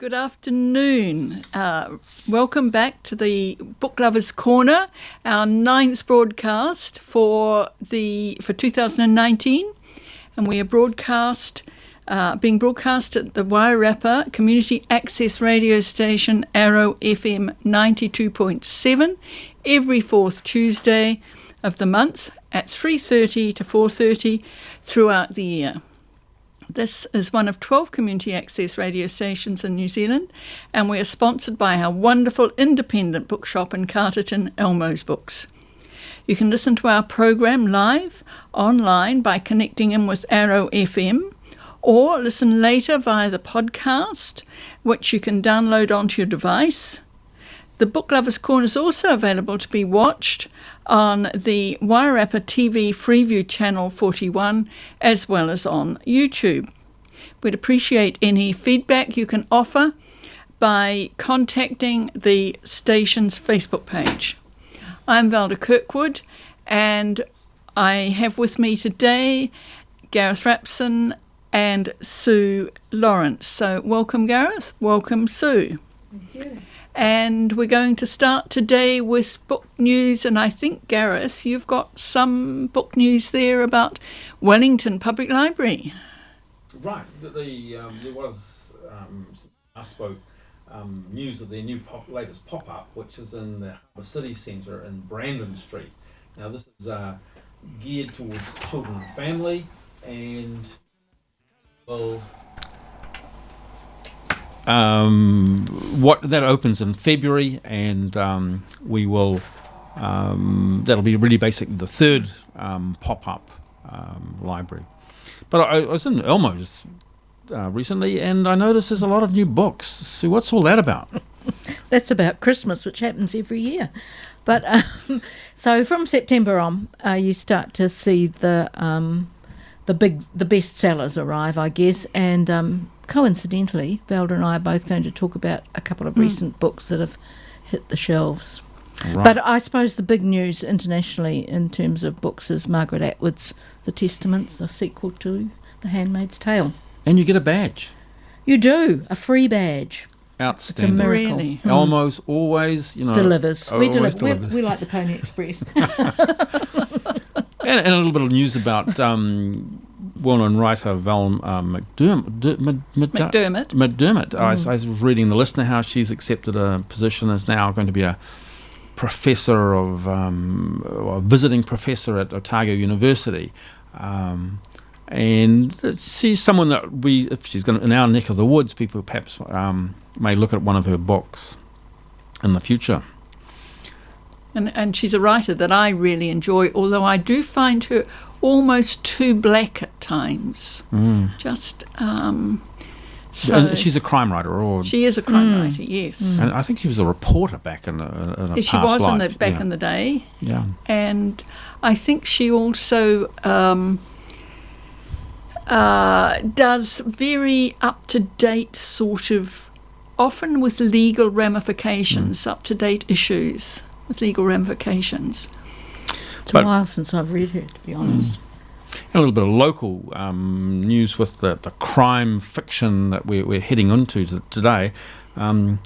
Good afternoon. Welcome back to the Book Lovers Corner, our 9th broadcast for 2019, and we are being broadcast at the Wairarapa Community Access Radio Station, Arrow FM 92.7, every fourth Tuesday of the month at 3:30 to 4:30 throughout the year. This is one of 12 community access radio stations in New Zealand, and we are sponsored by our wonderful independent bookshop in Carterton, Elmo's Books. You can listen to our program live online by connecting in with Arrow FM, or listen later via the podcast, which you can download onto your device. The Book Lovers Corner is also available to be watched on the Wairarapa TV Freeview Channel 41, as well as on YouTube. We'd appreciate any feedback you can offer by contacting the station's Facebook page. I'm Valda Kirkwood, and I have with me today Gareth Rapson and Sue Lawrence. So welcome, Gareth. Welcome, Sue. Thank you. And we're going to start today with book news, and I think, Gareth, you've got some book news there about Wellington Public Library. Right. There was, I spoke, news of their new latest pop-up, which is in the Harbour City Centre in Brandon Street. Now, this is geared towards children and family, and will... What that opens in February, and we will. That'll be really basically the third pop-up library. But I was in Elmo's recently, and I noticed there's a lot of new books. So what's all that about? That's about Christmas, which happens every year. But so from September on, you start to see the bestsellers arrive, I guess, and. Coincidentally, Velda and I are both going to talk about a couple of recent books that have hit the shelves. Right. But I suppose the big news internationally in terms of books is Margaret Atwood's The Testaments, the sequel to The Handmaid's Tale. And you get a badge. You do, a free badge. Outstanding. It's a miracle. Really? Elmo's always, delivers. We always deliver. We like the Pony Express. and a little bit of news about... well-known writer Val McDermott. I was reading the Listener how she's accepted a position as now going to be a professor of, or a visiting professor at Otago University. And she's someone that if she's going in our neck of the woods, people perhaps may look at one of her books in the future. And she's a writer that I really enjoy, although I do find her almost too black at times. Just so she's a crime writer, or she is a crime writer, yes. And I think she was a reporter back in a past she was life. back in the day. Yeah, and I think she also does very up to date sort of, often with legal ramifications, up to date issues with legal ramifications. It's a while since I've read her, to be honest. And a little bit of local news with the crime fiction that we're heading into today. I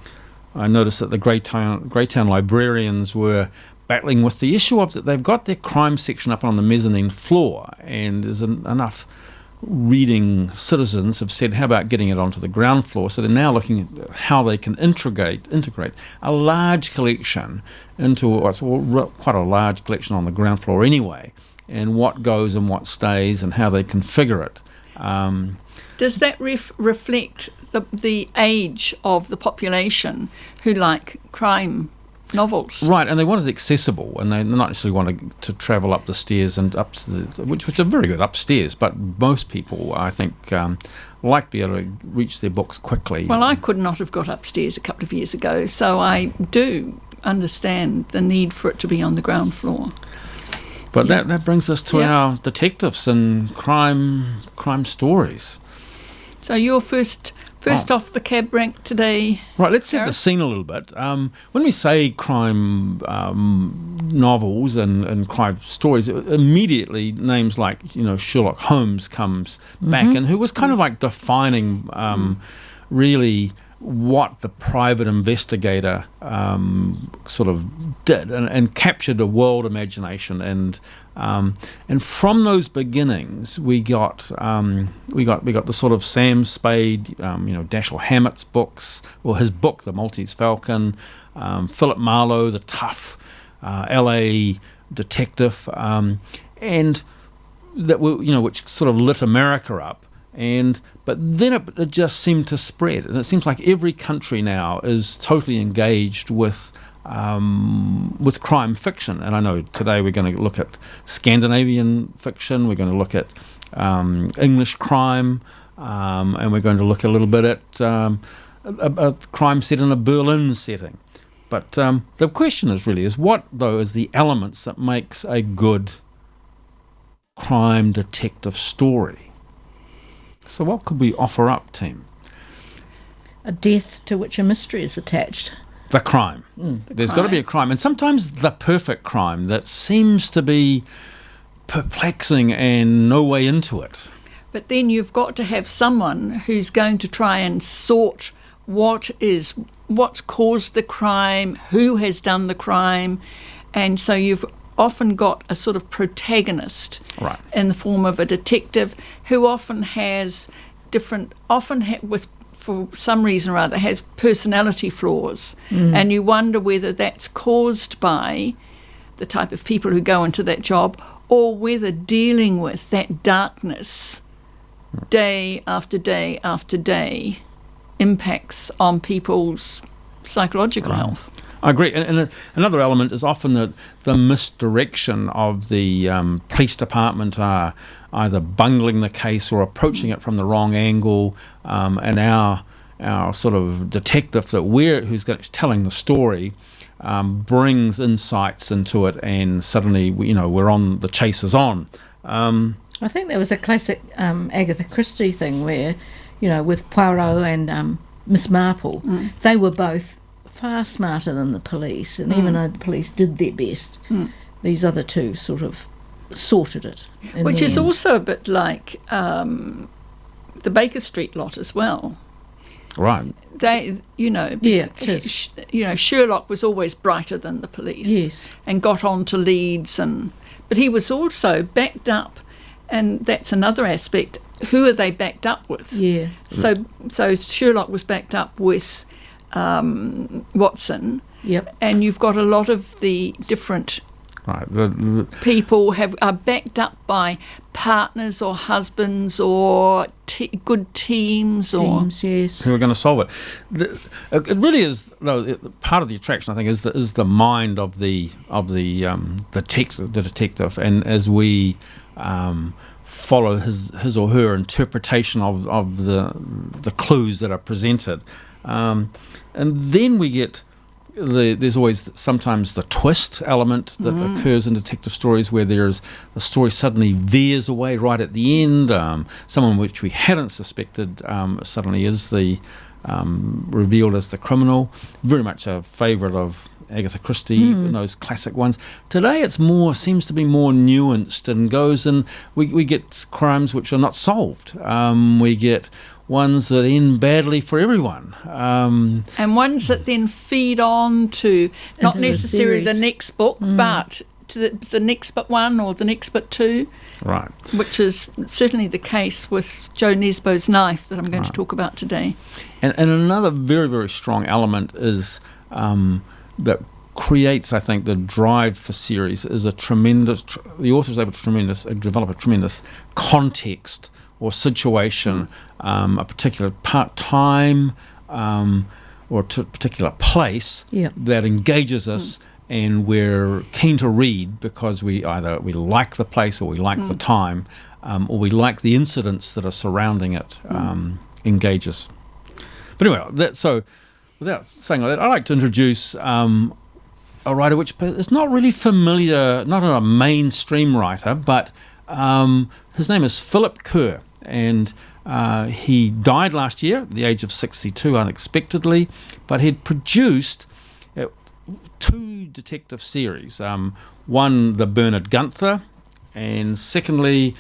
noticed that the Greytown librarians were battling with the issue of that they've got their crime section up on the mezzanine floor, and there's enough reading citizens have said, how about getting it onto the ground floor? So they're now looking at how they can integrate a large collection into what's quite a large collection on the ground floor anyway, and what goes and what stays and how they configure it. Does that reflect the age of the population who like crime novels? Right, and they want it accessible, and they not necessarily want to travel up the stairs and up to which are very good upstairs, but most people, I think, like to be able to reach their books quickly. Well, I could not have got upstairs a couple of years ago, so I do understand the need for it to be on the ground floor. But that brings us to our detectives and crime stories. So your first off the cab rank today. Right, let's set the scene a little bit. When we say crime novels and crime stories, immediately names like Sherlock Holmes comes back, and who was kind of like defining really what the private investigator sort of did and captured a world imagination, and from those beginnings we got the sort of Sam Spade, Dashiell Hammett's books, or his book The Maltese Falcon, Philip Marlowe, the tough LA detective, and that which sort of lit America up. But then it just seemed to spread, and it seems like every country now is totally engaged with crime fiction. And I know today we're going to look at Scandinavian fiction, we're going to look at English crime, and we're going to look a little bit at a crime set in a Berlin setting. But the question is what, though, is the elements that makes a good crime detective story? So what could we offer up, team? A death to which a mystery is attached. The crime. There's got to be a crime. And sometimes the perfect crime that seems to be perplexing and no way into it. But then you've got to have someone who's going to try and sort what's caused the crime, who has done the crime. And so you've often got a sort of protagonist, right, in the form of a detective who often has for some reason or other, has personality flaws. And you wonder whether that's caused by the type of people who go into that job, or whether dealing with that darkness day after day after day impacts on people's psychological health. I agree. And another element is often the misdirection of the police department are either bungling the case or approaching it from the wrong angle, and our sort of detective who's telling the story brings insights into it, and suddenly we're on, the chase is on. I think there was a classic Agatha Christie thing where, with Poirot and Miss Marple, they were both far smarter than the police, and even though the police did their best, these other two sort of sorted it. Which is also a bit like the Baker Street lot as well. Right. They, Sherlock was always brighter than the police, yes, and got on to leads, but he was also backed up, and that's another aspect. Who are they backed up with? Yeah. So Sherlock was backed up with Watson. Yep. And you've got a lot of the different people are backed up by partners or husbands or good teams, yes, who are going to solve it. It really is, though. Part of the attraction, I think, is the mind of the detective, and as we follow his or her interpretation of the clues that are presented. And then we get there's always sometimes the twist element that occurs in detective stories, where the story suddenly veers away right at the end. Someone which we hadn't suspected suddenly is revealed as the criminal. Very much a favourite of Agatha Christie, those classic ones. Today it's seems to be more nuanced, and goes, and we get crimes which are not solved. We get ones that end badly for everyone. And ones that then feed on to not necessarily the next book, but to the next but one or the next but two. Right. Which is certainly the case with Joe Nesbo's Knife that I'm going to talk about today. And another very, very strong element is that creates, I think, the drive for series is a tremendous. The author is able to develop a tremendous context or situation, a particular time, or a particular place that engages us, and we're keen to read because we like the place, or we like the time, or we like the incidents that are surrounding it, engage us. But anyway, so without saying all that, I'd like to introduce a writer which is not really familiar, not a mainstream writer, but his name is Philip Kerr, and he died last year at the age of 62 unexpectedly, but he'd produced two detective series, one the Bernard Gunther, and secondly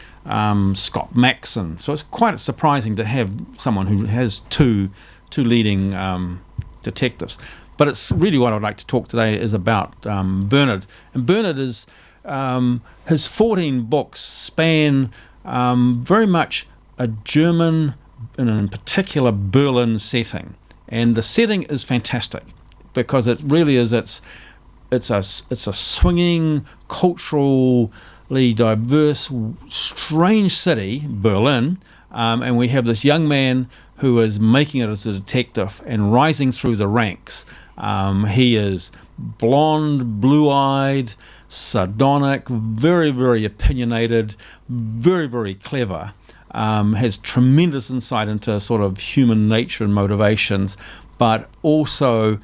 Scott Maxon. So it's quite surprising to have someone who has two two leading detectives. But it's really what I'd like to talk today is about Bernard. And Bernard is his 14 books span very much a German, and in particular Berlin setting, and the setting is fantastic because it really is. It's a swinging, culturally diverse, strange city, Berlin, and we have this young man who is making it as a detective and rising through the ranks. He is blonde, blue-eyed, sardonic, very, very opinionated, very, very clever, has tremendous insight into sort of human nature and motivations, but also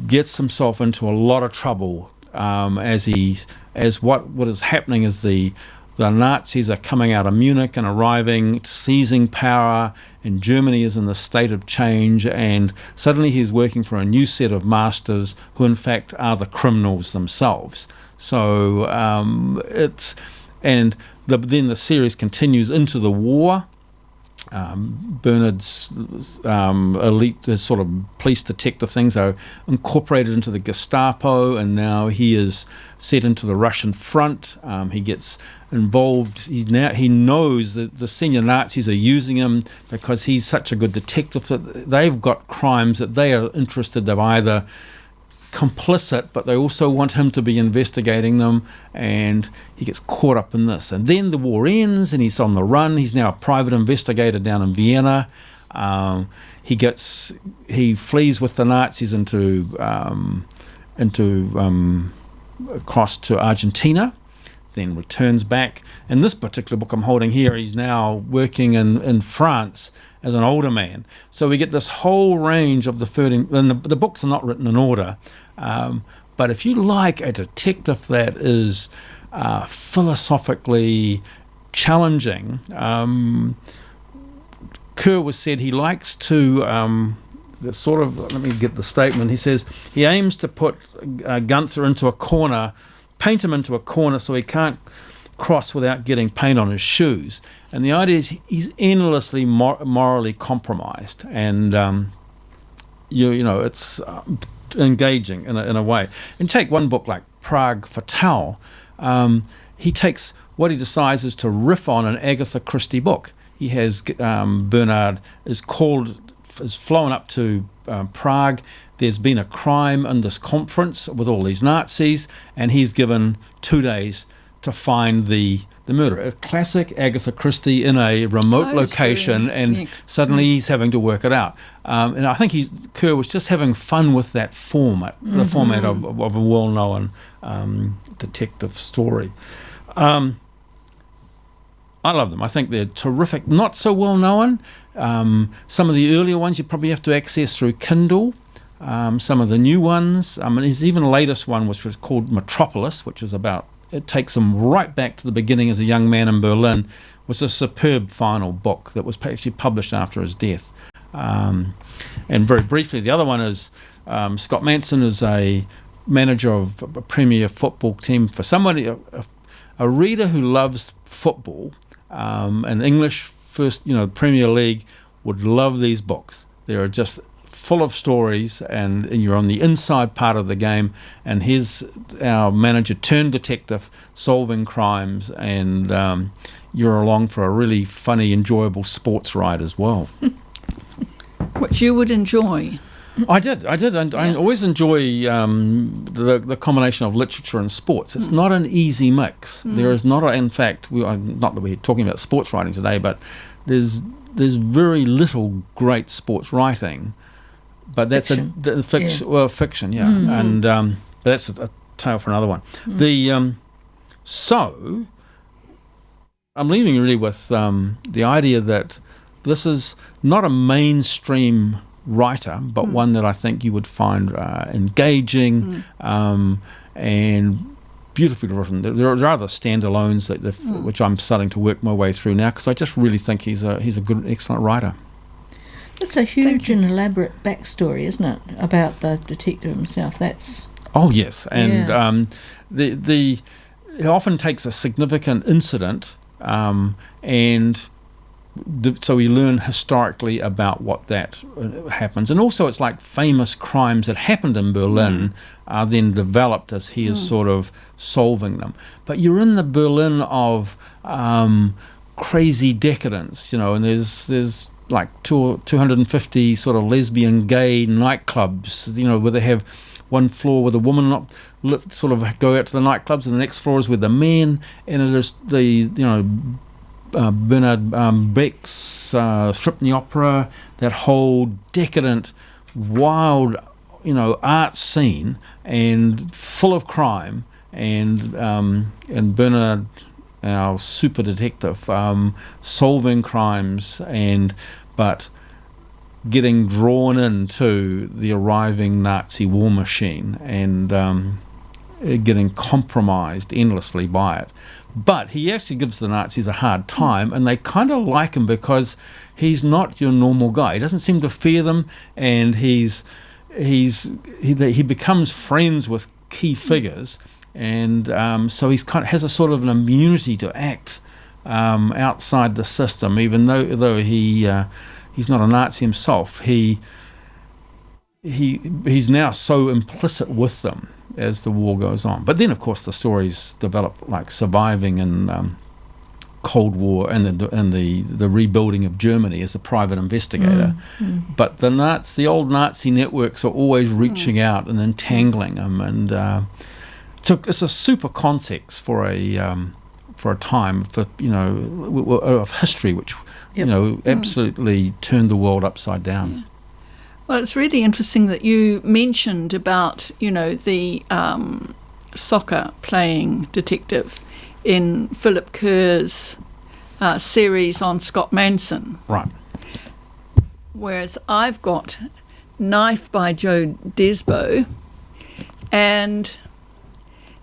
gets himself into a lot of trouble as what is happening is the Nazis are coming out of Munich and arriving, seizing power, and Germany is in the state of change, and suddenly he's working for a new set of masters who in fact are the criminals themselves. So then the series continues into the war. Bernard's elite sort of police detective things are incorporated into the Gestapo, and now he is set into the Russian front. He gets involved. He knows that the senior Nazis are using him because he's such a good detective that they've got crimes that they are interested. They're either complicit, but they also want him to be investigating them, and he gets caught up in this. And then the war ends and he's on the run. He's now a private investigator down in Vienna. He flees with the Nazis across to Argentina, then returns back. In this particular book I'm holding here, he's now working in France as an older man. So we get this whole range of the 13, and the books are not written in order, but if you like a detective that is philosophically challenging, Kerr was said he likes to let me get the statement. He says he aims to put Gunther into a corner, paint him into a corner so he can't cross without getting paint on his shoes. And the idea is he's endlessly morally compromised, and it's engaging in a way. And take one book like Prague Fatale. He takes what he decides is to riff on an Agatha Christie book. He has Bernard is flown up to Prague. There's been a crime in this conference with all these Nazis, and he's given 2 days to find the murderer. A classic Agatha Christie in a remote location, and suddenly he's having to work it out. And I think Kerr was just having fun with that format, the format of a well-known detective story. I love them. I think they're terrific. Not so well-known. Some of the earlier ones you probably have to access through Kindle. Some of the new ones. There's even the latest one, which was called Metropolis, which is about, it takes him right back to the beginning as a young man in Berlin. Was a superb final book that was actually published after his death. And very briefly, the other one is Scott Manson is a manager of a Premier football team. For somebody, a reader who loves football, and English first, Premier League, would love these books. They're just full of stories, and you're on the inside part of the game, and here's our manager turned detective solving crimes, and you're along for a really funny, enjoyable sports ride as well. Which you would enjoy. I did, and I always enjoy the combination of literature and sports. It's not an easy mix. There is not, in fact, not that we're talking about sports writing today, but there's very little great sports writing. But that's fiction. Fiction, yeah. And but that's a tale for another one. So I'm leaving you really with the idea that this is not a mainstream writer, but one that I think you would find engaging and beautifully written. There are other standalones which I'm starting to work my way through now, because I just really think he's a good, excellent writer. It's a huge and elaborate backstory, isn't it, about the detective himself? Oh yes, and it often takes a significant incident and so we learn historically about what that happens. And also it's like famous crimes that happened in Berlin are then developed as he is sort of solving them. But you're in the Berlin of crazy decadence, and there's like 250 sort of lesbian gay nightclubs, where they have one floor with a woman sort of go out to the nightclubs, and the next floor is with the men, and it is the Bernard Beck's Strip in the Opera, that whole decadent, wild, art scene, and full of crime, and Bernard, our super detective, solving crimes, but getting drawn into the arriving Nazi war machine, and getting compromised endlessly by it. But he actually gives the Nazis a hard time, and they kind of like him because he's not your normal guy. He doesn't seem to fear them, and he becomes friends with key figures, and so he's has a sort of an immunity to act outside the system, even though he's not a Nazi himself. He's now so implicit with them as the war goes on. But then, of course, the stories develop like surviving in Cold War and the rebuilding of Germany as a private investigator. But the old Nazi networks are always reaching out and entangling him, and so it's a super context for a time of history which absolutely turned the world upside down. Yeah. Well, it's really interesting that you mentioned about, the soccer playing detective in Philip Kerr's series on Scott Manson. Right. Whereas I've got Knife by Joe Desbo, and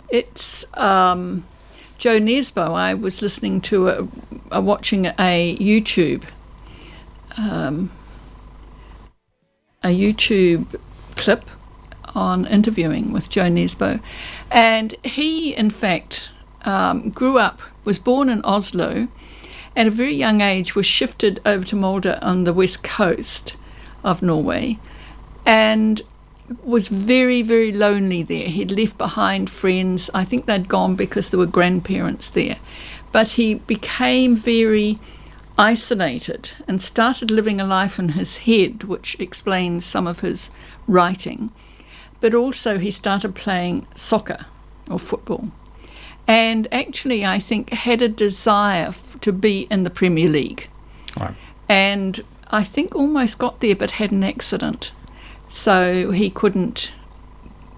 it's Joe Nesbo. I was listening to watching a YouTube clip on interviewing with Joe Nesbo, and he in fact was born in Oslo, at a very young age was shifted over to Molde on the west coast of Norway, and was very, very lonely there. He'd left behind friends. I think they'd gone because there were grandparents there, but he became very isolated and started living a life in his head, which explains some of his writing. But also he started playing soccer or football, and actually I think had a desire to be in the Premier League. Right. And I think almost got there but had an accident, so he couldn't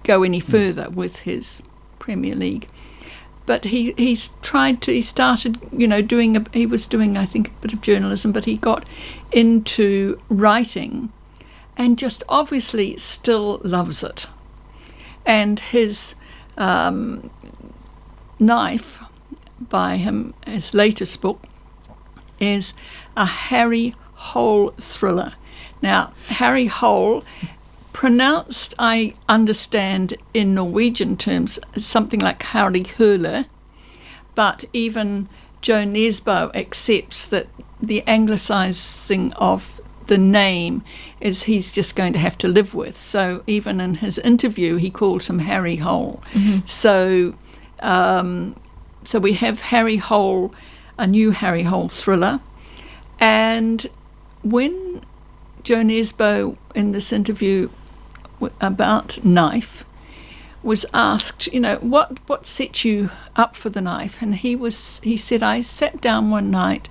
go any further with his Premier League. But he started, he was doing, I think, a bit of journalism, but he got into writing and just obviously still loves it. And his Knife by him, his latest book, is a Harry Hole thriller. Now, Harry Hole, pronounced, I understand, in Norwegian terms, something like Harry Hole, but even Joe Nesbo accepts that the anglicising of the name is he's just going to have to live with. So even in his interview, he calls him Harry Hole. Mm-hmm. So we have Harry Hole, a new Harry Hole thriller, and when Joe Nesbo in this interview about Knife was asked, what set you up for the Knife, and he said, I sat down one night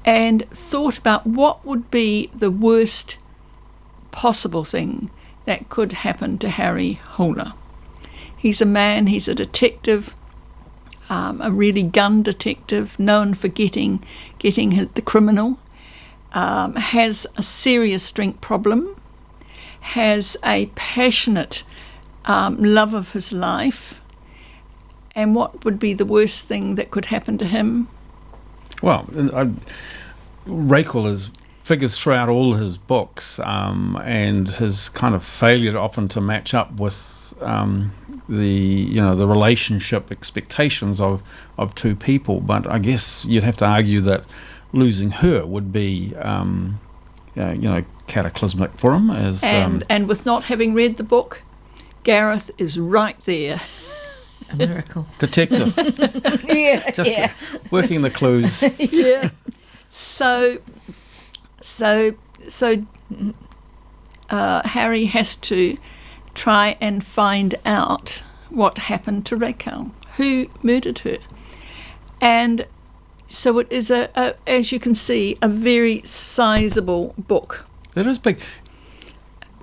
and thought about what would be the worst possible thing that could happen to Harry Hole. He's a man, he's a detective, a really gun detective, known for getting the criminal, has a serious drink problem, has a passionate love of his life, and what would be the worst thing that could happen to him? Well, Rakel figures throughout all his books, and his kind of failure often to match up with the relationship expectations of two people. But I guess you'd have to argue that losing her would be, cataclysmic for him. And with not having read the book, Gareth is right there. A miracle. Detective. Yeah. Working the clues. Yeah. So Harry has to try and find out what happened to Raquel, who murdered her. And so it is, as you can see, a very sizable book. It is big.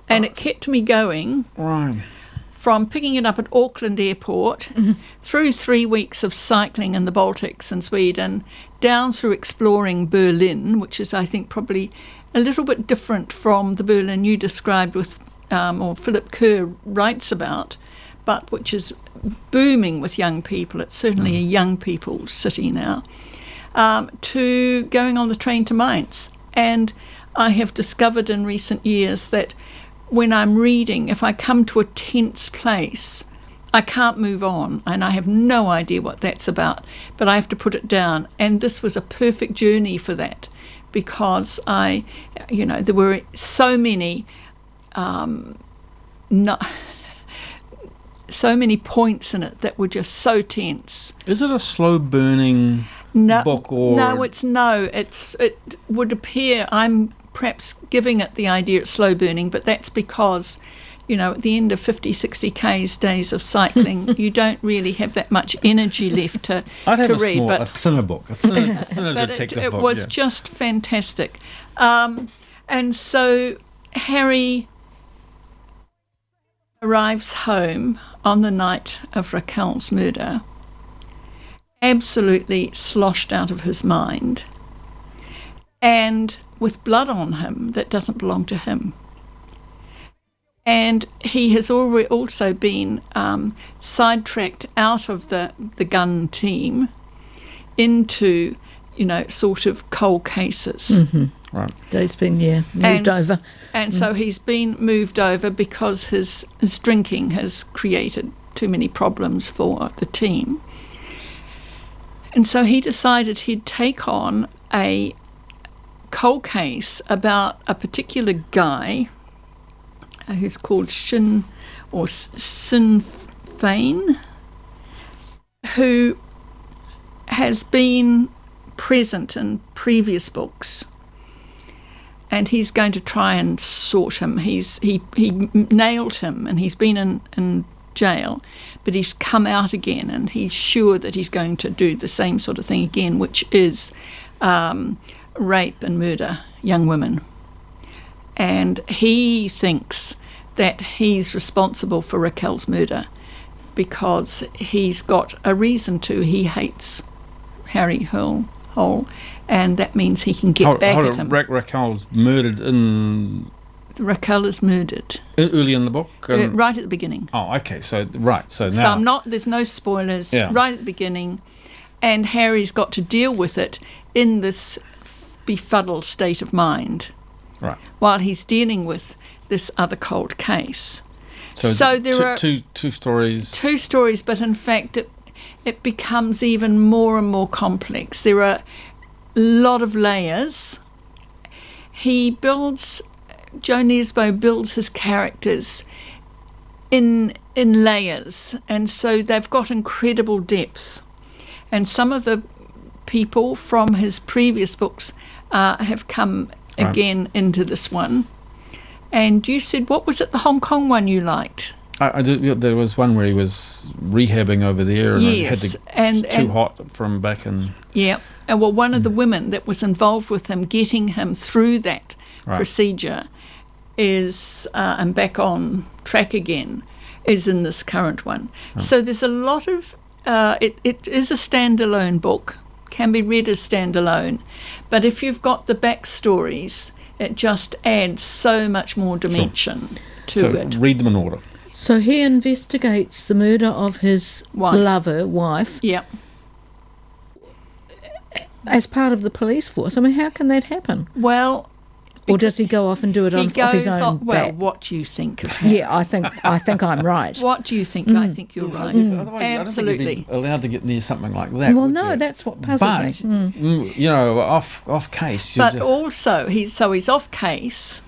And it kept me going. Right. From picking it up at Auckland Airport, through 3 weeks of cycling in the Baltics and Sweden, down through exploring Berlin, which is, I think, probably a little bit different from the Berlin you described with, or Philip Kerr writes about, but which is booming with young people. It's certainly a young people's city now, to going on the train to Mainz. And I have discovered in recent years that when I'm reading, if I come to a tense place, I can't move on, and I have no idea what that's about, but I have to put it down. And this was a perfect journey for that, because there were so many, so many points in it that were just so tense. Is it a slow burning book, or no? It would appear I'm perhaps giving it the idea it's slow burning, but that's because, at the end of 50, 60 Ks days of cycling, you don't really have that much energy left to read. A thinner book, a thinner but detective book. It was just fantastic. And so Harry arrives home on the night of Raquel's murder, absolutely sloshed out of his mind, and with blood on him that doesn't belong to him. And he has also been sidetracked out of the gun team into, sort of cold cases. Mm-hmm. Right. He's been, moved over. And so he's been moved over because his drinking has created too many problems for the team. And so he decided he'd take on a cold case about a particular guy who's called Sinn Féin, who has been present in previous books, and he's going to try and sort him. He nailed him, and he's been in jail, but he's come out again, and he's sure that he's going to do the same sort of thing again, which is rape and murder young women. And he thinks that he's responsible for Raquel's murder because he's got a reason to. He hates Harry Hole, and that means he can get back at him. Raquel's murdered in... Raquel is murdered. Early in the book? Right at the beginning. Oh, okay. So now... So there's no spoilers. Yeah. Right at the beginning. And Harry's got to deal with it in this befuddled state of mind. Right. While he's dealing with this other cold case. So there are two stories. Two stories, but in fact it becomes even more and more complex. There are a lot of layers. Joe Nesbo builds his characters in layers, and so they've got incredible depth. And some of the people from his previous books have come again into this one. And you said, what was it, the Hong Kong one you liked? I did. There was one where he was rehabbing over there, and yes, it was too hot from back in... Yeah, and one of the women that was involved with him, getting him through that procedure, is, and back on track again, is in this current one. Oh. So there's a lot of... it is a standalone book, can be read as standalone, but if you've got the backstories, it just adds so much more dimension to it. Read them in order. So he investigates the murder of his wife. Yeah. As part of the police force. I mean, how can that happen? Well, Or does he go off and do it off his own bat? What do you think of that? Yeah, I think I'm right. What do you think? I think you're right. Otherwise, Absolutely. I don't think you'd be allowed to get near something like that. Well, would no, you? that's what puzzles me. But you know, off case. But also, he's off case,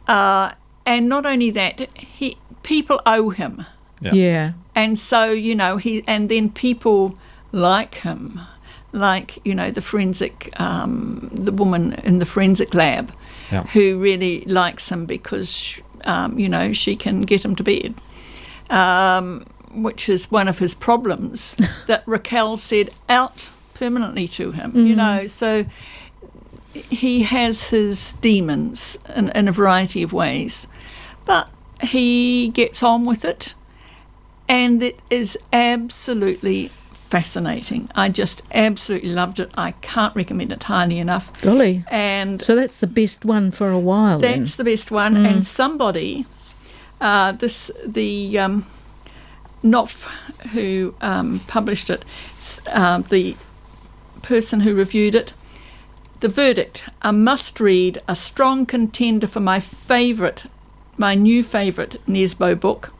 and not only that, people owe him, Yeah. and so and then people like him, like the forensic, the woman in the forensic lab, who really likes him because she can get him to bed, which is one of his problems that Raquel said out permanently to him. So he has his demons in a variety of ways, but he gets on with it, and it is absolutely fascinating. I just absolutely loved it. I can't recommend it highly enough. Golly. And so that's the best one for a while. That's the best one. And somebody, the Knopf who published it, the person who reviewed it, the verdict: a must-read, a strong contender for my new favourite Nesbo book.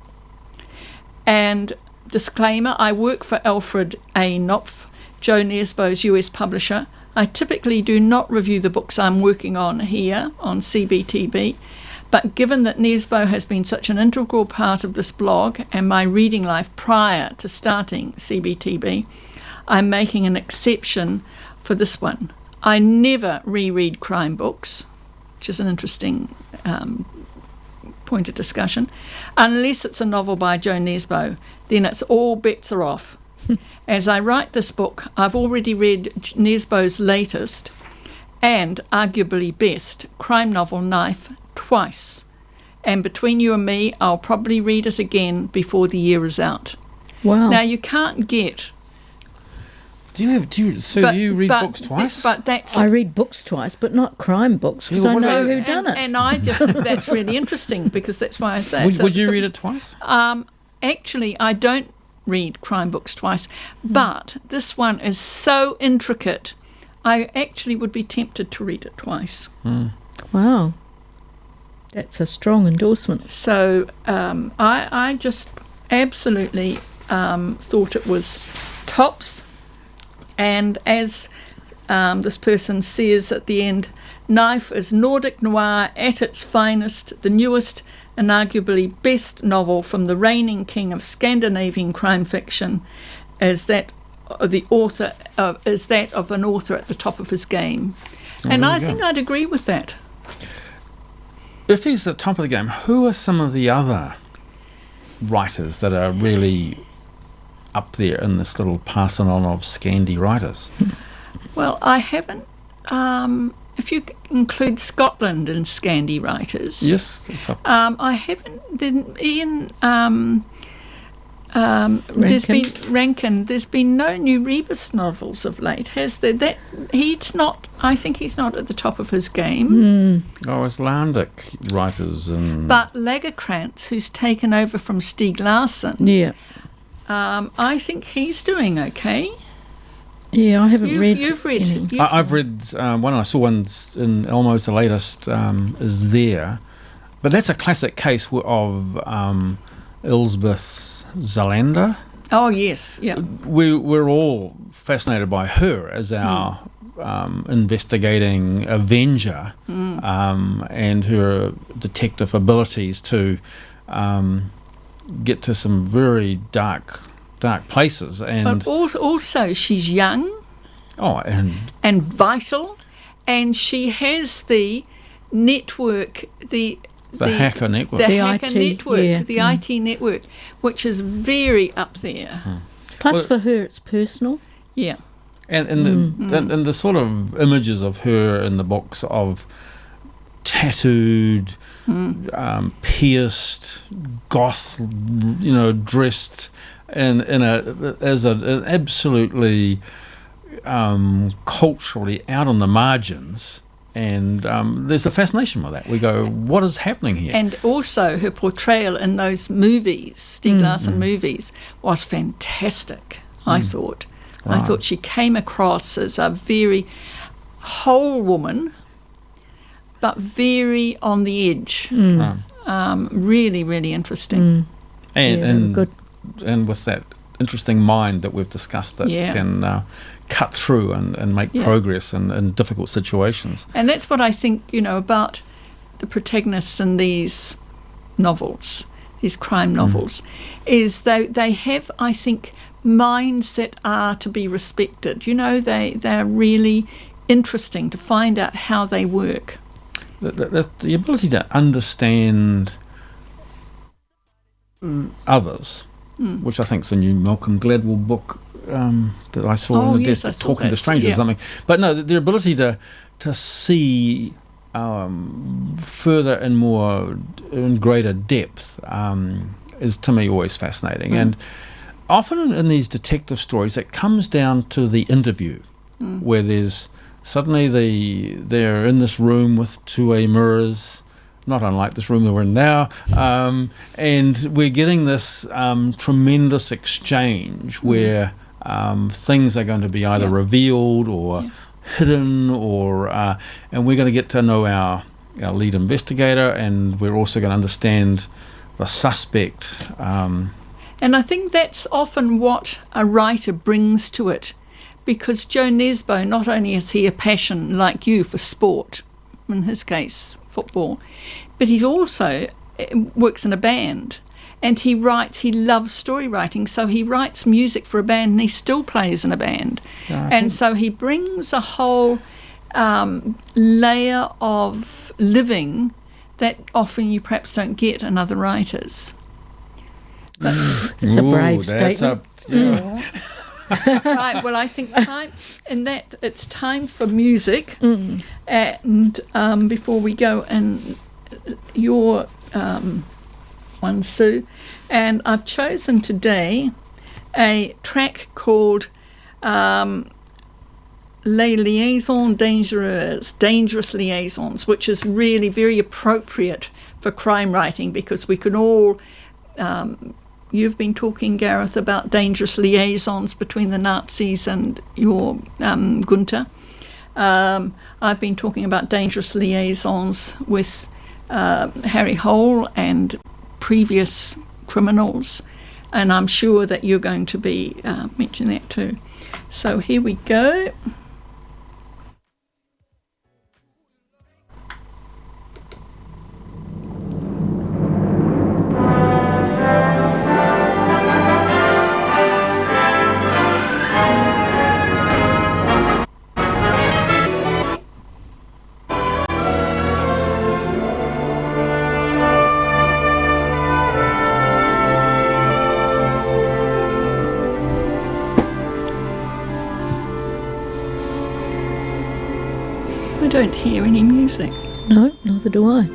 And disclaimer, I work for Alfred A. Knopf, Joe Nesbo's US publisher. I typically do not review the books I'm working on here on CBTB, but given that Nesbo has been such an integral part of this blog and my reading life prior to starting CBTB, I'm making an exception for this one. I never reread crime books, which is an interesting point of discussion, unless it's a novel by Joe Nesbo. Then it's all bets are off. As I write this book, I've already read Nesbo's latest and arguably best crime novel, Knife, twice. And between you and me, I'll probably read it again before the year is out. Wow. Now, you can't get... Do you read books twice? But that's... I read books twice, but not crime books, because I know who done it. And I just think that's really interesting, because that's why I say Would you read it twice? Actually, I don't read crime books twice, but this one is so intricate, I actually would be tempted to read it twice. Wow. That's a strong endorsement. So I just absolutely thought it was tops. And as this person says at the end, Knife is Nordic noir at its finest, the newest and arguably best novel from the reigning king of Scandinavian crime fiction, is that of an author at the top of his game. And I think I'd agree with that. If he's at the top of the game, who are some of the other writers that are really up there in this little Parthenon of Scandi writers? Well, I haven't... if you include Scotland in Scandi writers... Yes, it's up. I haven't... Ian... there's been Rankin. There's been no new Rebus novels of late, has there? That he's not. I think he's not at the top of his game. Icelandic writers and. But Lagerkrantz, who's taken over from Stieg Larsson. Yeah. I think he's doing okay. Yeah, I haven't read. You've read. I've read one. I saw one's in Elmo's the latest is there, but that's a classic case of Elsbeth Zalander. Oh yes, yeah. We're all fascinated by her as our investigating avenger, and her detective abilities to get to some very dark places. And but also she's young. Oh, and vital, and she has the network, the hacker network. The hacker network, the IT network, which is very up there. Plus, for her, it's personal. Yeah. And the sort of images of her in the books of tattooed, pierced, goth, dressed as an absolutely culturally out on the margins. And there's a fascination with that. We go, what is happening here? And also her portrayal in those movies, Stieg Larsson movies, was fantastic, I thought. Right. I thought she came across as a very whole woman, but very on the edge. Really, really interesting. And good. And with that interesting mind that we've discussed that can cut through and make progress in difficult situations. And that's what I think, about the protagonists in these novels, these crime novels, is they have, I think, minds that are to be respected. They're really interesting to find out how they work. The ability to understand others, which I think is a new Malcolm Gladwell book that I saw on the desk, Talking to Strangers or something. But no, their ability to see further and more in greater depth is to me always fascinating. And often in these detective stories, it comes down to the interview, where there's suddenly they're in this room with two-way mirrors, not unlike this room that we're in now, and we're getting this tremendous exchange where things are going to be either revealed or hidden, or and we're going to get to know our lead investigator, and we're also going to understand the suspect. And I think that's often what a writer brings to it, because Joe Nesbo, not only has he a passion like you for sport, in his case football, but he's also works in a band, and he loves story writing, so he writes music for a band and he still plays in a band. And so he brings a whole layer of living that often you perhaps don't get in other writers. It's a brave statement. Right, well, I think it's time for music. And before we go, and your one, Sue, and I've chosen today a track called Les Liaisons Dangereuses, Dangerous Liaisons, which is really very appropriate for crime writing, because we can all... You've been talking, Gareth, about dangerous liaisons between the Nazis and your Gunther. I've been talking about dangerous liaisons with Harry Hole and previous criminals, and I'm sure that you're going to be mentioning that too. So here we go. I don't hear any music. No, neither do I.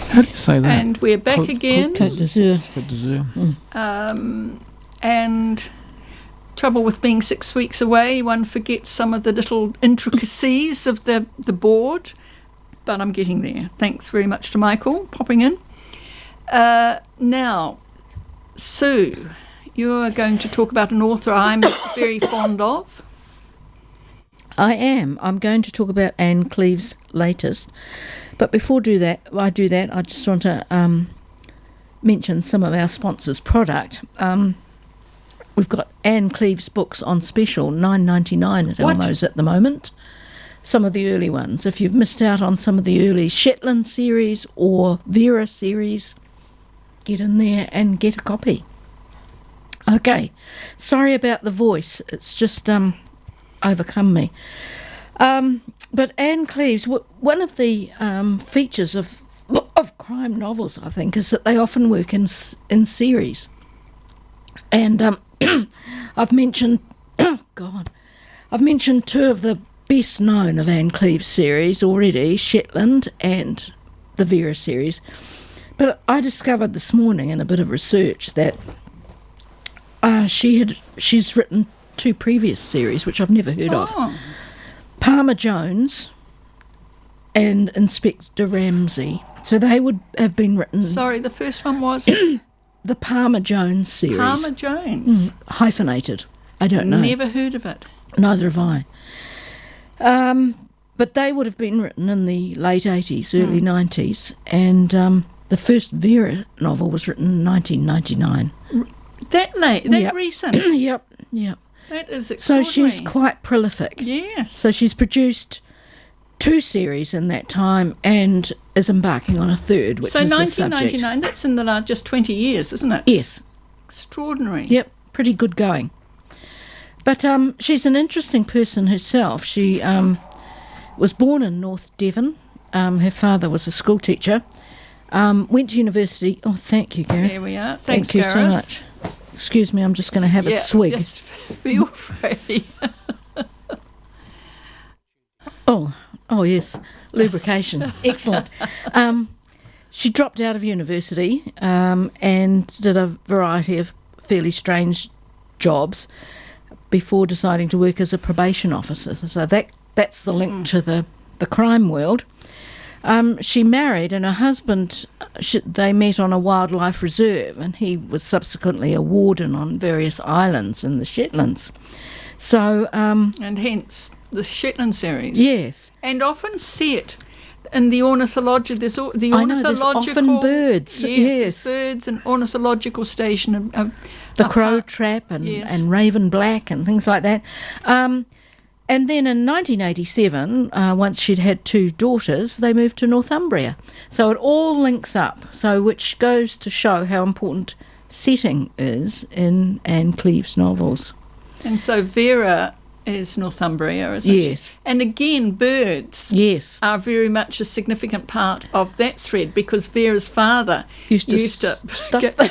How do you say that? And we're back again. Côte d'Azur. Côte d'Azur. And trouble with being 6 weeks away, one forgets some of the little intricacies of the board, but I'm getting there. Thanks very much to Michael popping in. Now, Sue, you are going to talk about an author I'm very fond of. I am. I'm going to talk about Anne Cleeve's latest. But before I just want to mention some of our sponsors' product. We've got Anne Cleeve's books on special, $9.99 at Elmo's at the moment. Some of the early ones. If you've missed out on some of the early Shetland series or Vera series, get in there and get a copy. Okay, sorry about the voice. It's just overcome me. But Anne Cleeve's, one of the features of crime novels, I think, is that they often work in series. And I've mentioned two of the best known of Anne Cleeve's series already, Shetland and the Vera series. But I discovered this morning in a bit of research that she's written two previous series, which I've never heard of. Palmer Jones and Inspector Ramsey. So they would have been written... Sorry, the first one was... the Palmer Jones series. Palmer Jones. Hyphenated. I don't know. Never heard of it. Neither have I. But they would have been written in the late 80s, early 90s. And the first Vera novel was written in 1999. That late? That recent? Yep. That is extraordinary. So she's quite prolific. Yes. So she's produced two series in that time and is embarking on a third, which is the subject. So 1999, that's in the last just 20 years, isn't it? Yes. Extraordinary. Yep, pretty good going. But she's an interesting person herself. She was born in North Devon. Her father was a school teacher. Went to university. Oh, thank you, Gareth. There we are. Thanks, Thank you Gareth. so much. Excuse me, I'm just going to have a swig. Just feel free. Oh yes, lubrication. Excellent. She dropped out of university and did a variety of fairly strange jobs before deciding to work as a probation officer. So that's the link to the crime world. She married, and her husband, they met on a wildlife reserve, and he was subsequently a warden on various islands in the Shetlands. So, and hence the Shetland series. Yes, and often set in the ornithological. There's there's often birds. Yes, birds and ornithological station of the Crow Trap and Raven Black and things like that. And then in 1987, once she'd had two daughters, they moved to Northumbria. So it all links up, which goes to show how important setting is in Anne Cleeve's novels. And so Vera is Northumbria, isn't she? Yes. And again, birds are very much a significant part of that thread, because Vera's father used to stuff them.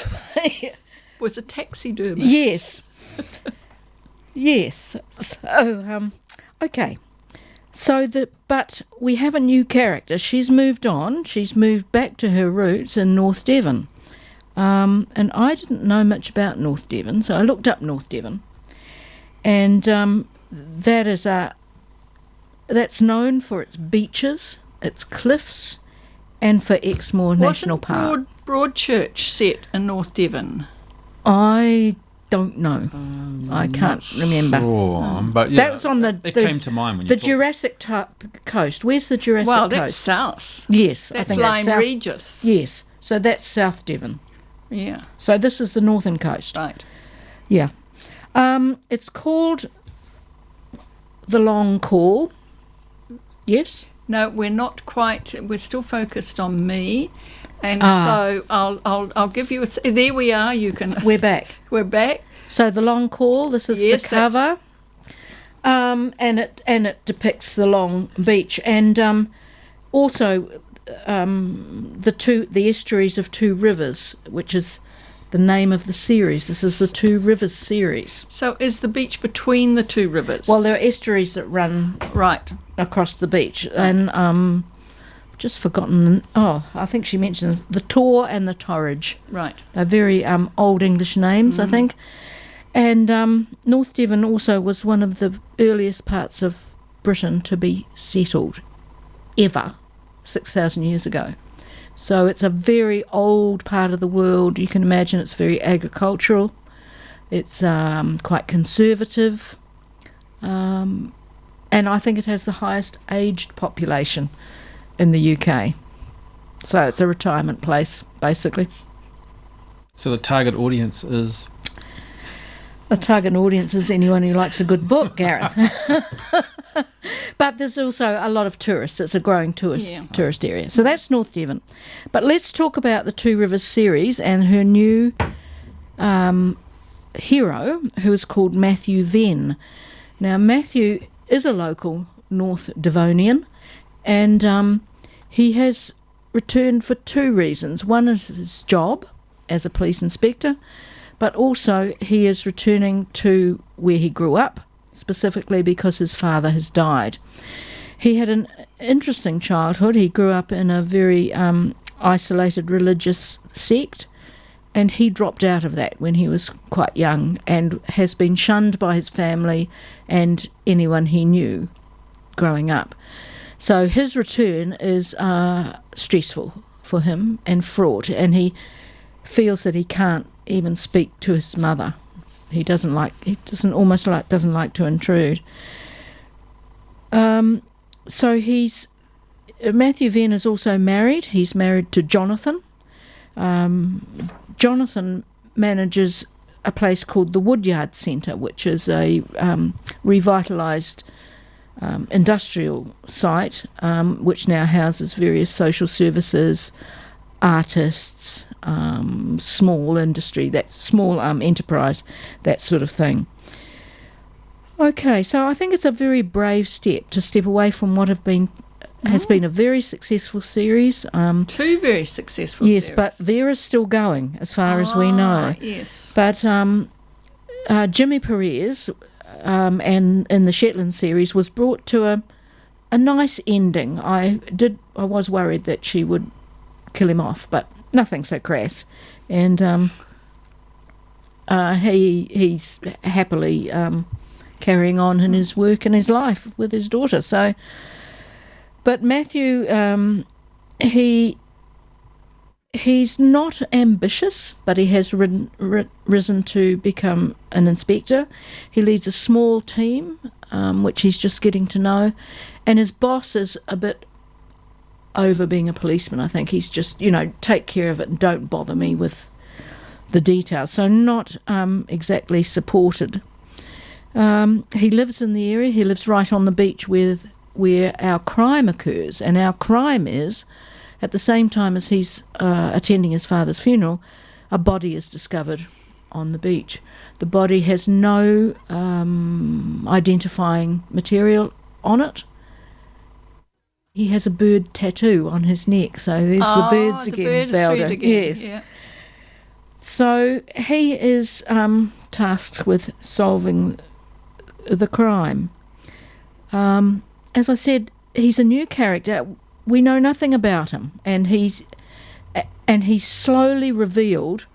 was a taxidermist. Yes. Yes. So, okay. But we have a new character. She's moved on. She's moved back to her roots in North Devon. And I didn't know much about North Devon, so I looked up North Devon. And that's known for its beaches, its cliffs, and for Exmoor National Park. Broadchurch set in North Devon? I don't know. I can't remember. Sure, but yeah, that was on it came to mind when you the Jurassic coast. Where's the Jurassic coast? Well, that's south. Yes, that's I think Lyme south. Regis. Yes, so that's South Devon. Yeah. So this is the northern coast. Right. Yeah. It's called The Long Call. Yes? No, we're not quite. We're still focused on me. And so I'll give you there we are. You can. We're back. We're back. So The Long Call. This is the cover, and it depicts the long beach, and also the estuaries of two rivers, which is the name of the series. This is the Two Rivers series. So is the beach between the two rivers? Well, there are estuaries that run right across the beach, and just forgotten. Oh, I think she mentioned the Tor and the Torridge. Right. They're very old English names, I think. And North Devon also was one of the earliest parts of Britain to be settled ever, 6,000 years ago. So it's a very old part of the world. You can imagine it's very agricultural. It's quite conservative. And I think it has the highest aged population in the UK. So it's a retirement place, basically. So the target audience is... The target audience is anyone who likes a good book, Gareth. But there's also a lot of tourists. It's a growing tourist area. So that's North Devon. But let's talk about the Two Rivers series and her new hero, who is called Matthew Venn. Now, Matthew is a local North Devonian, and he has returned for two reasons. One is his job as a police inspector, but also he is returning to where he grew up, specifically because his father has died. He had an interesting childhood. He grew up in a very isolated religious sect, and he dropped out of that when he was quite young and has been shunned by his family and anyone he knew growing up. So his return is stressful for him and fraught, and he feels that he can't even speak to his mother. He doesn't like to intrude. So Matthew Venn is also married. He's married to Jonathan. Jonathan manages a place called the Woodyard Centre, which is a revitalised industrial site, which now houses various social services, artists, small industry, that small enterprise, that sort of thing. Okay, so I think it's a very brave step to step away from what has been a very successful series. Two very successful series. Yes, but Vera's still going, as far as we know. Yes. But Jimmy Perez, and in the Shetland series, was brought to a nice ending. I was worried that she would kill him off, but nothing so crass. And he's happily carrying on in his work and his life with his daughter. So, but Matthew, he's not ambitious, but he has risen to become an inspector. He leads a small team, which he's just getting to know, and his boss is a bit over being a policeman. I think he's just, take care of it and don't bother me with the details. So not exactly supported. He lives in the area. He lives right on the beach where our crime occurs, and our crime is, at the same time as he's attending his father's funeral, a body is discovered on the beach. The body has no identifying material on it. He has a bird tattoo on his neck, so there's the birds again. Bird again. Yes. Yeah. So he is tasked with solving the crime. As I said, he's a new character. We know nothing about him, and he's slowly revealed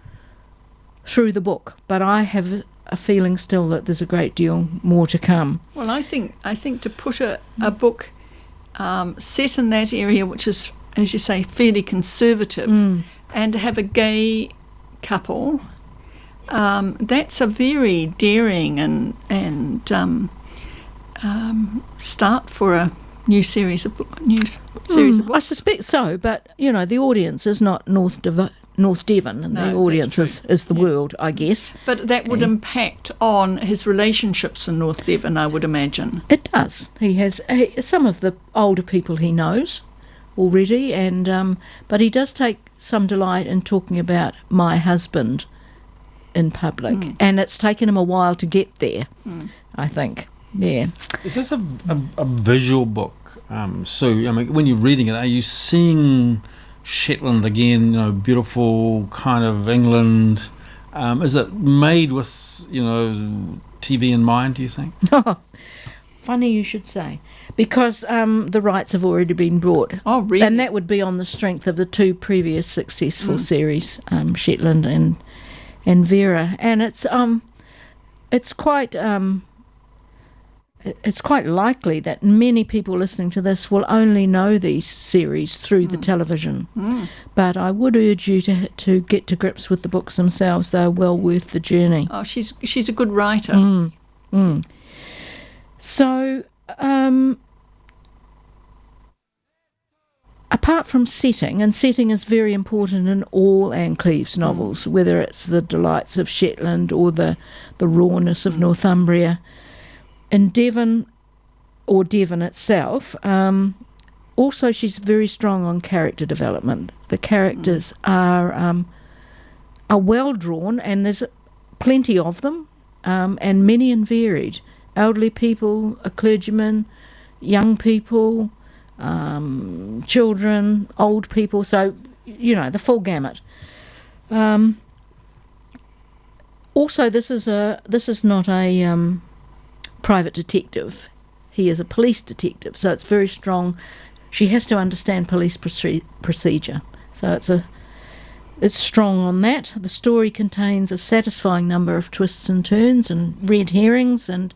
through the book. But I have a feeling still that there's a great deal more to come. Well, I think to put a book set in that area, which is, as you say, fairly conservative, and to have a gay couple, that's a very daring and start for a new series of books. I suspect so, but the audience is not North Devon, and the audience is the world, I guess. But that would impact on his relationships in North Devon, I would imagine. It does. He has some of the older people he knows already, and but he does take some delight in talking about my husband in public, and it's taken him a while to get there, I think. Yeah. Is this a visual book, Sue? I mean, when you're reading it, are you seeing Shetland again? Beautiful kind of England. Is it made with TV in mind? Do you think? Funny you should say, because the rights have already been bought. Oh, really? And that would be on the strength of the two previous successful series, Shetland and Vera. And it's quite likely that many people listening to this will only know these series through the television. But I would urge you to get to grips with the books themselves. They're well worth the journey. Oh, she's a good writer. So, apart from setting, and setting is very important in all Anne Cleeve's novels, whether it's the delights of Shetland or the rawness of Northumbria, in Devon or Devon itself, also she's very strong on character development. The characters are well drawn, and there's plenty of them, and many and varied. Elderly people, a clergyman, young people, children, old people, so, the full gamut. Also, this is not a private detective. He is a police detective, so it's very strong. She has to understand police procedure, so it's strong on that. The story contains a satisfying number of twists and turns and red herrings and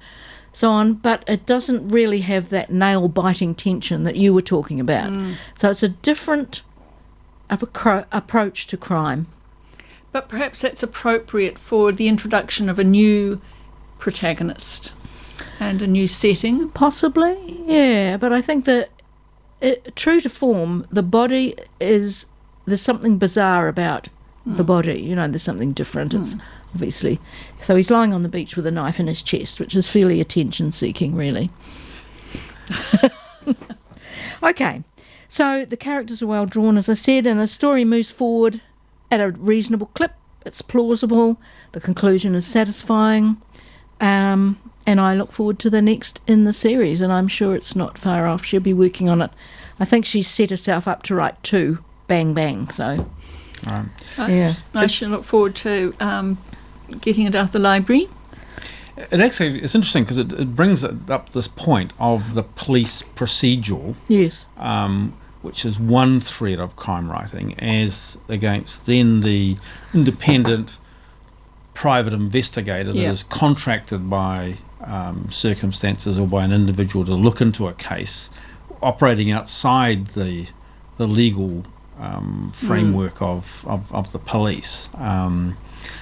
so on, but it doesn't really have that nail-biting tension that you were talking about. So it's a different approach to crime. But perhaps that's appropriate for the introduction of a new protagonist and a new setting. Possibly, yeah, but I think that true to form, the body there's something bizarre about the body, there's something different. It's obviously, so he's lying on the beach with a knife in his chest, which is fairly attention-seeking, really. Okay, so the characters are well drawn, as I said, and the story moves forward at a reasonable clip. It's plausible, the conclusion is satisfying, and I look forward to the next in the series, and I'm sure it's not far off. She'll be working on it. I think she's set herself up to write 2, bang, bang, so... yeah. I shall look forward to getting it out of the library. It's interesting because it brings up this point of the police procedural, yes, which is one thread of crime writing, as against then the independent private investigator that is contracted by circumstances or by an individual to look into a case, operating outside the legal framework of the police.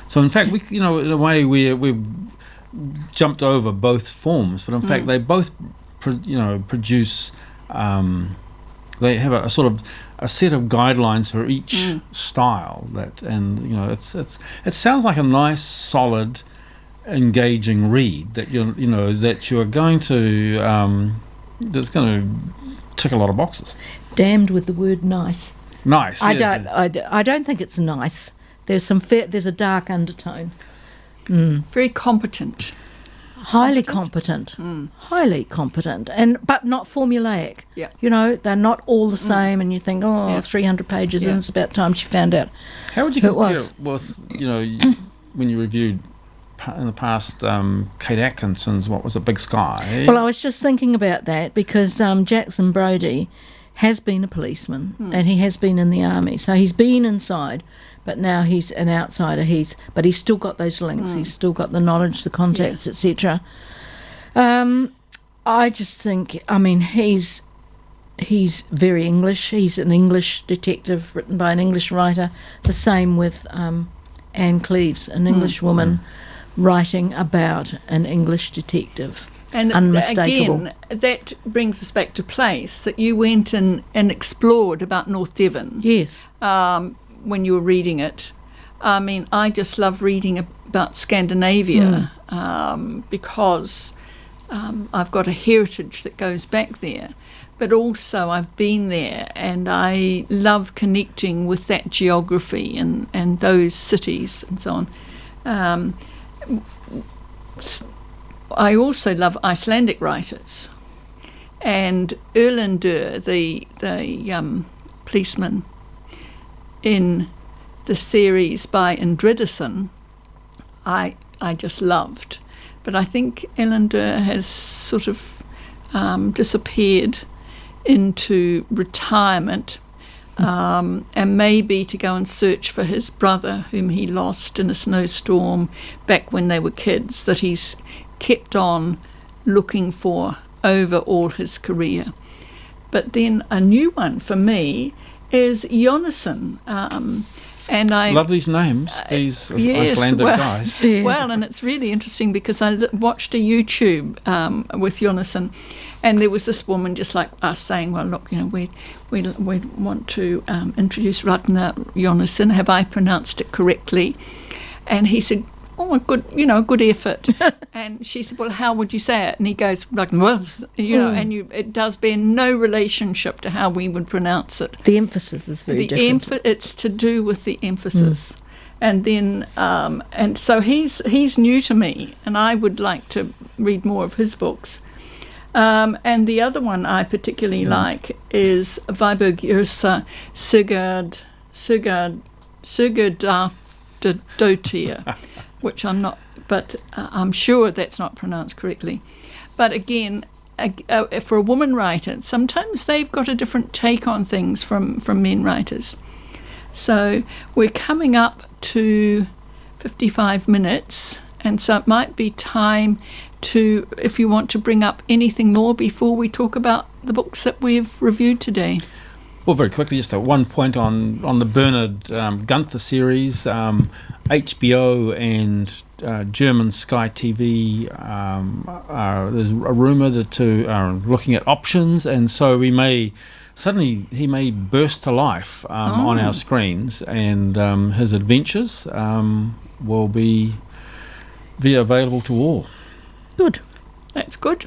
So in fact, we in a way we've jumped over both forms, but in fact they both produce. They have a sort of a set of guidelines for each style it sounds like a nice, solid, engaging read that you're going to that's going to tick a lot of boxes. Damned with the word nice. Nice. I don't think it's nice. There's there's a dark undertone. Very competent. Highly competent. Highly competent, but not formulaic. Yeah. They're not all the same, and you think, 300 pages in, it's about time she found out. How would you compare it with, when you reviewed in the past Kate Atkinson's, what was it, Big Sky? Well, I was just thinking about that because Jackson Brodie has been a policeman and he has been in the army, so he's been inside, but now he's an outsider. But he's still got those links. He's still got the knowledge, the contacts, etc. I just think, he's very English. He's an English detective written by an English writer. The same with Anne Cleeves, an English woman writing about an English detective. And unmistakable. Again, that brings us back to place, that you went and explored about North Devon. Yes. When you were reading it. I just love reading about Scandinavia because I've got a heritage that goes back there. But also I've been there and I love connecting with that geography and those cities and so on. I also love Icelandic writers, and Erlendur, the policeman in the series by Indridason, I just loved. But I think Erlendur has sort of disappeared into retirement, and maybe to go and search for his brother, whom he lost in a snowstorm back when they were kids, that he's kept on looking for over all his career. But then a new one for me is Jonasson. And I love these names, these yes, Icelandic well, guys. Yeah. Well, and it's really interesting because I watched a YouTube with Jonasson, and there was this woman just like us saying, well, look, we want to introduce Ragnar Jonasson. Have I pronounced it correctly? And he said, oh, good effort. And she said, well, how would you say it? And he goes, Ragnar, and it does bear no relationship to how we would pronounce it. The emphasis is very different. It's to do with the emphasis. And then, and so he's new to me, and I would like to read more of his books. And the other one I particularly like is Viborg Yrsa Sigurdardotir, which I'm not, but I'm sure that's not pronounced correctly. But again, for a woman writer, sometimes they've got a different take on things from men writers. So we're coming up to 55 minutes, and so it might be time to, if you want to bring up anything more before we talk about the books that we've reviewed today. Well, very quickly, just at one point on the Bernard Gunther series, HBO and German Sky TV, there's a rumour that two are looking at options, and so he may burst to life on our screens, and his adventures will be available to all. Good. That's good.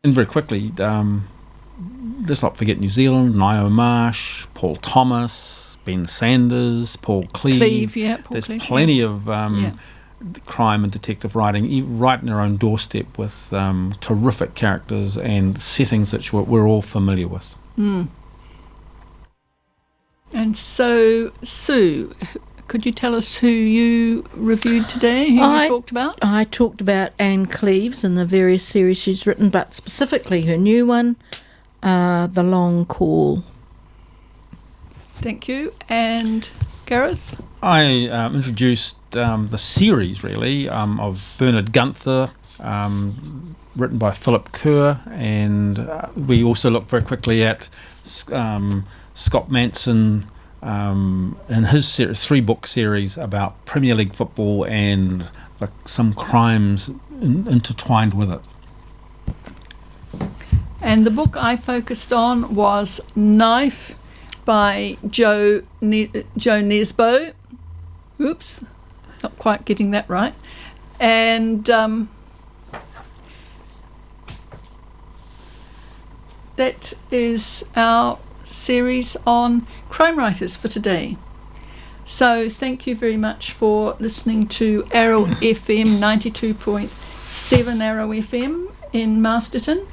And very quickly, let's not forget New Zealand, Nio Marsh, Paul Thomas, Ben Sanders, Paul Cleave. There's plenty of crime and detective writing right in our own doorstep with terrific characters and settings that we're all familiar with. And so, Sue, could you tell us who you reviewed today, who you talked about? I talked about Anne Cleeves and the various series she's written, but specifically her new one, The Long Call. Thank you. And Gareth? I introduced the series, really, of Bernard Gunther, written by Philip Kerr, and we also looked very quickly at Scott Manson in his three-book series about Premier League football and some crimes intertwined with it. And the book I focused on was Knife by Joe Nesbo. Oops, not quite getting that right. And that is our series on crime writers for today. So thank you very much for listening to Arrow FM 92.7 Arrow FM in Masterton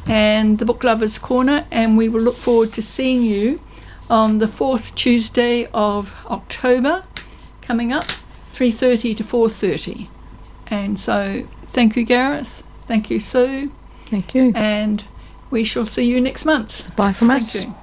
and the Book Lovers Corner, and we will look forward to seeing you on the 4th Tuesday of October coming up, 3:30 to 4:30. And so thank you, Gareth. Thank you, Sue. Thank you. And we shall see you next month. Bye from us. Thank you.